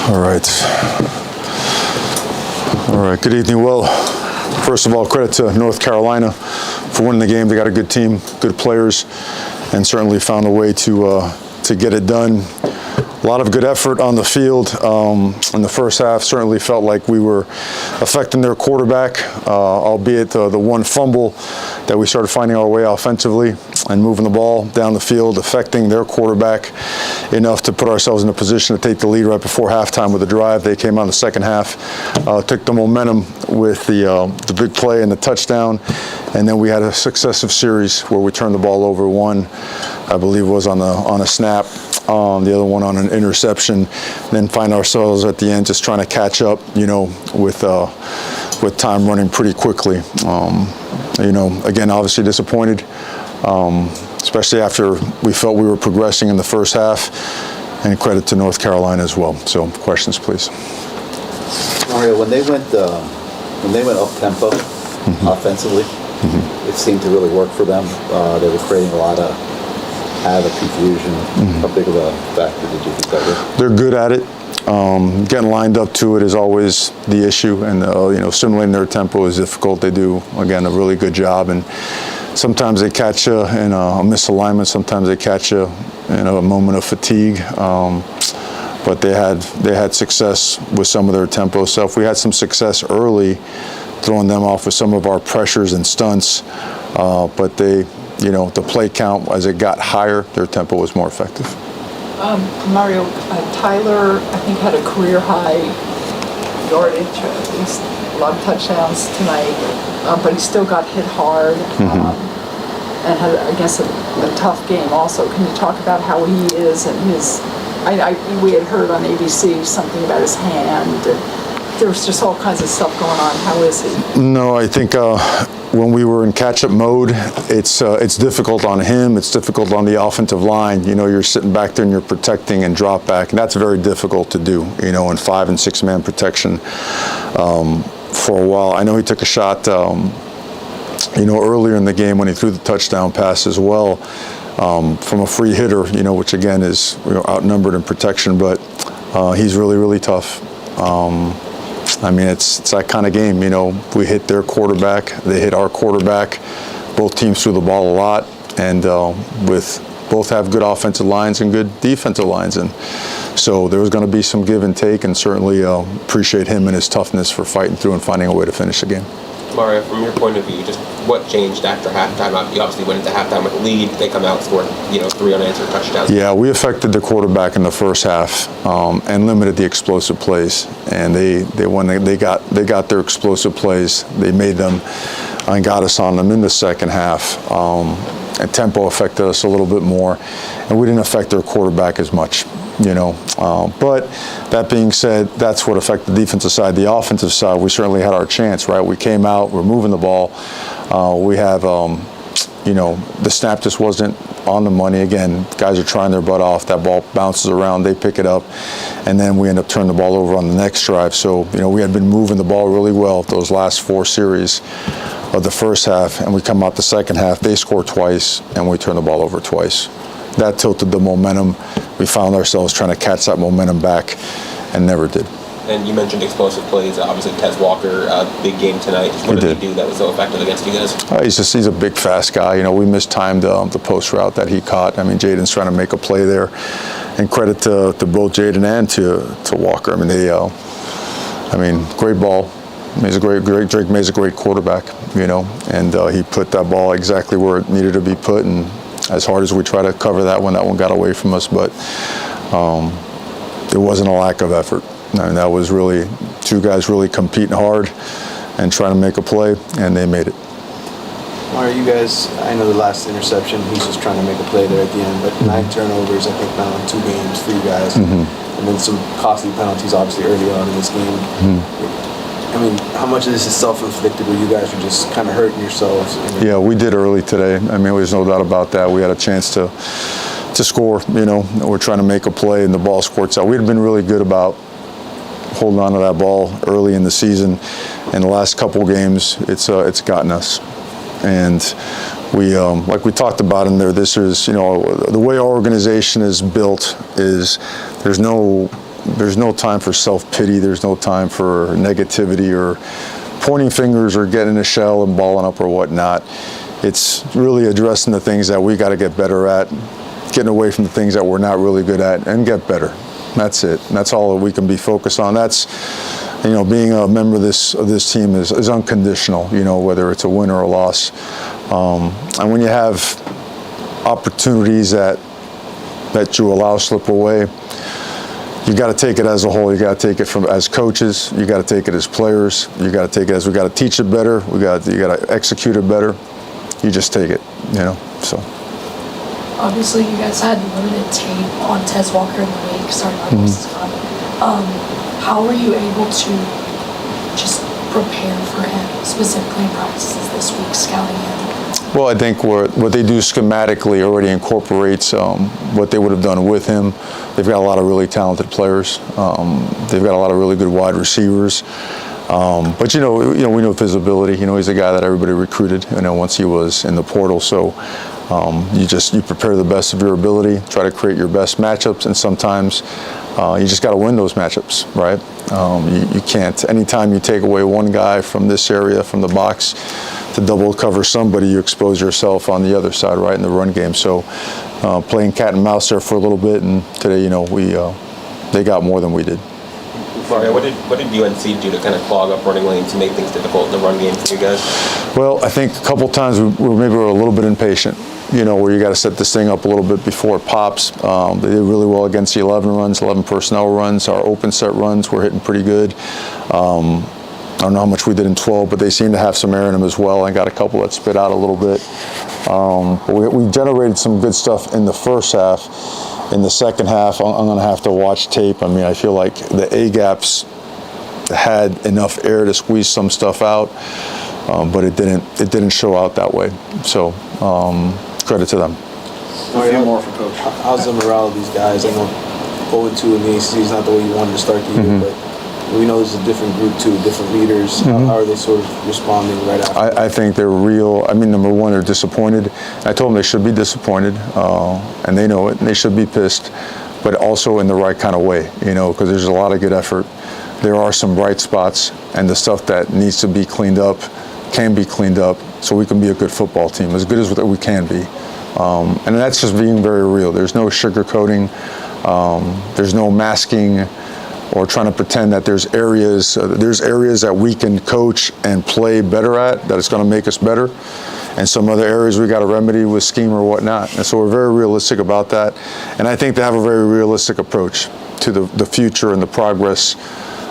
All right. All right, good evening. Well, first of all, credit to North Carolina for winning the game. They got a good team, good players, and certainly found a way to get it done. A lot of good effort on the field in the first half. Certainly felt like we were affecting their quarterback, albeit the one fumble that we started finding our way offensively and moving the ball down the field, affecting their quarterback enough to put ourselves in a position to take the lead right before halftime with a drive. They came out in the second half, took the momentum with the big play and the touchdown, and then we had a successive series where we turned the ball over. One, I believe, was on a snap, the other one on an interception. Then find ourselves at the end just trying to catch up, with time running pretty quickly. Again, obviously disappointed, especially after we felt we were progressing in the first half, and credit to North Carolina as well. So, questions, please. Mario, when they went up tempo offensively, it seemed to really work for them. They were creating a lot of havoc, confusion. How big of a factor did you think that was? They're good at it. Getting lined up to it is always the issue, and simulating their tempo is difficult. They do, again, a really good job, and sometimes they catch you in a misalignment. Sometimes they catch you in a moment of fatigue. But they had success with some of their tempo stuff. We had some success early, throwing them off with some of our pressures and stunts. But the play count, as it got higher, their tempo was more effective. Mario, Tyler, I think, had a career high yardage, at least a lot of touchdowns tonight, but he still got hit hard and had, I guess, a tough game also. Can you talk about how he is and his, we had heard on ABC something about his hand. There was just all kinds of stuff going on. How is he? No, I think when we were in catch-up mode, it's difficult on him. It's difficult on the offensive line. You're sitting back there and you're protecting and drop back, and that's very difficult to do. In 5- and 6-man protection for a while. I know he took a shot, earlier in the game when he threw the touchdown pass as well from a free hitter. Which again is outnumbered in protection, but he's really, really tough. It's that kind of game. We hit their quarterback, they hit our quarterback. Both teams threw the ball a lot, and both have good offensive lines and good defensive lines, and so there was going to be some give and take. And certainly appreciate him and his toughness for fighting through and finding a way to finish the game. Mario, from your point of view, just what changed after halftime? You obviously went into halftime with a lead. They come out, scored, 3 unanswered touchdowns. Yeah, we affected the quarterback in the first half and limited the explosive plays. And they got their explosive plays. They made them and got us on them in the second half. And tempo affected us a little bit more, and we didn't affect their quarterback as much. But that being said, that's what affected the defensive side. The offensive side, we certainly had our chance, right? We came out, we're moving the ball. We have, the snap just wasn't on the money. Again, guys are trying their butt off. That ball bounces around, they pick it up, and then we end up turning the ball over on the next drive. So, we had been moving the ball really well those last 4 series of the first half, and we come out the second half, they score twice, and we turn the ball over twice. That tilted the momentum. We found ourselves trying to catch that momentum back and never did. And you mentioned explosive plays. Obviously, Tez Walker, big game tonight. What did he do that was so effective against you guys? He's a big, fast guy. We mistimed the post route that he caught. Jaden's trying to make a play there. And credit to both Jaden and to Walker. Great ball. Drake May's a great quarterback, and he put that ball exactly where it needed to be put. And as hard as we try to cover that one got away from us, but it wasn't a lack of effort. That was really 2 guys really competing hard and trying to make a play, and they made it. Mario, you guys, I know the last interception, he's just trying to make a play there at the end, but 9 turnovers, I think, now in 2 games for you guys. And then some costly penalties, obviously, early on in this game. How much of this is self-inflicted where you guys are just kind of hurting yourselves? Yeah, we did early today. There's no doubt about that. We had a chance to score, We're trying to make a play and the ball squirts out. We had been really good about holding on to that ball early in the season. In the last couple games, it's gotten us. And we, like we talked about in there, this is, the way our organization is built is there's no there's no time for self-pity. There's no time for negativity or pointing fingers or getting in a shell and balling up or whatnot. It's really addressing the things that we got to get better at, getting away from the things that we're not really good at, and get better. That's it. And that's all that we can be focused on. That's, being a member of this team is unconditional, whether it's a win or a loss. And when you have opportunities that you allow slip away, you got to take it as a whole. You got to take it as coaches. You got to take it as players. You got to take it as we got to teach it better. You got to execute it better. You just take it, So. Obviously, you guys had limited tape on Tez Walker in the week, starting on this time. How were you able to just prepare for him, specifically in practices this week, scouting him? Well, I think what they do schematically already incorporates what they would have done with him. They've got a lot of really talented players. They've got a lot of really good wide receivers. But we know visibility. He's a guy that everybody recruited. Once he was in the portal. So you prepare the best of your ability, try to create your best matchups, and sometimes you just got to win those matchups, right? You can't. Anytime you take away one guy from this area, from the box, to double cover somebody, you expose yourself on the other side, right, in the run game. So playing cat and mouse there for a little bit, and today, they got more than we did. Mario, what did UNC do to kind of clog up running lanes to make things difficult in the run game for you guys? Well, I think a couple times we were a little bit impatient, where you got to set this thing up a little bit before it pops. They did really well against the 11 personnel runs. Our open set runs were hitting pretty good. I don't know how much we did in 12, but they seem to have some air in them as well. I got a couple that spit out a little bit. But we generated some good stuff in the first half. In the second half, I'm going to have to watch tape. I mean, I feel like the A-gaps had enough air to squeeze some stuff out, but it didn't show out that way. So credit to them. More for Coach. How's the morale of these guys? I know 0-2 in the ACC is not the way you wanted to start the year, but we know there's a different group too, different leaders. How are they sort of responding right after? I think they're real. I mean, number one, they're disappointed. I told them they should be disappointed, and they know it, and they should be pissed, but also in the right kind of way, because there's a lot of good effort. There are some bright spots, and the stuff that needs to be cleaned up can be cleaned up so we can be a good football team, as good as we can be. And that's just being very real. There's no sugarcoating. There's no masking or trying to pretend that there's areas that we can coach and play better at, that it's going to make us better, and some other areas we got to remedy with scheme or whatnot. And so we're very realistic about that, and I think they have a very realistic approach to the future and the progress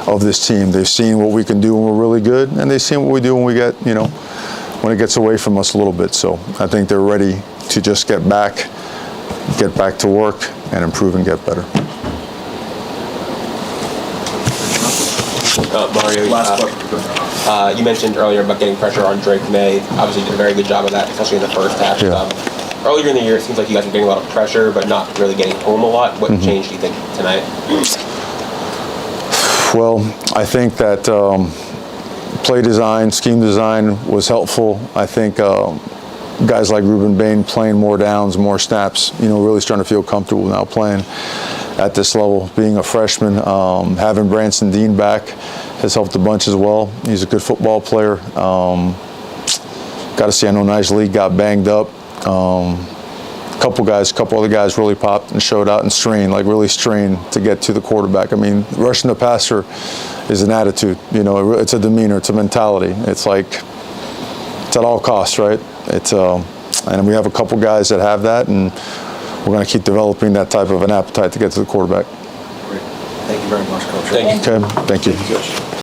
of this team. They've seen what we can do when we're really good, and they've seen what we do when we get, when it gets away from us a little bit. So I think they're ready to just get back to work and improve and get better. Mario, you mentioned earlier about getting pressure on Drake May. Obviously, you did a very good job of that, especially in the first half. Yeah. Earlier in the year, it seems like you guys were getting a lot of pressure, but not really getting home a lot. What changed, do you think, tonight? Well, I think that play design, scheme design was helpful. I think guys like Ruben Bain playing more downs, more snaps, really starting to feel comfortable now playing at this level. Being a freshman, having Branson Dean back has helped a bunch as well. He's a good football player. Got to see, I know Nigel got banged up. A couple other guys really popped and showed out and really strained to get to the quarterback. I mean, rushing the passer is an attitude, it's a demeanor, it's a mentality. It's like, it's at all costs, right? And we have a couple guys that have that, and we're going to keep developing that type of an appetite to get to the quarterback. Great. Thank you very much, Coach. Thank you. Okay, thank you.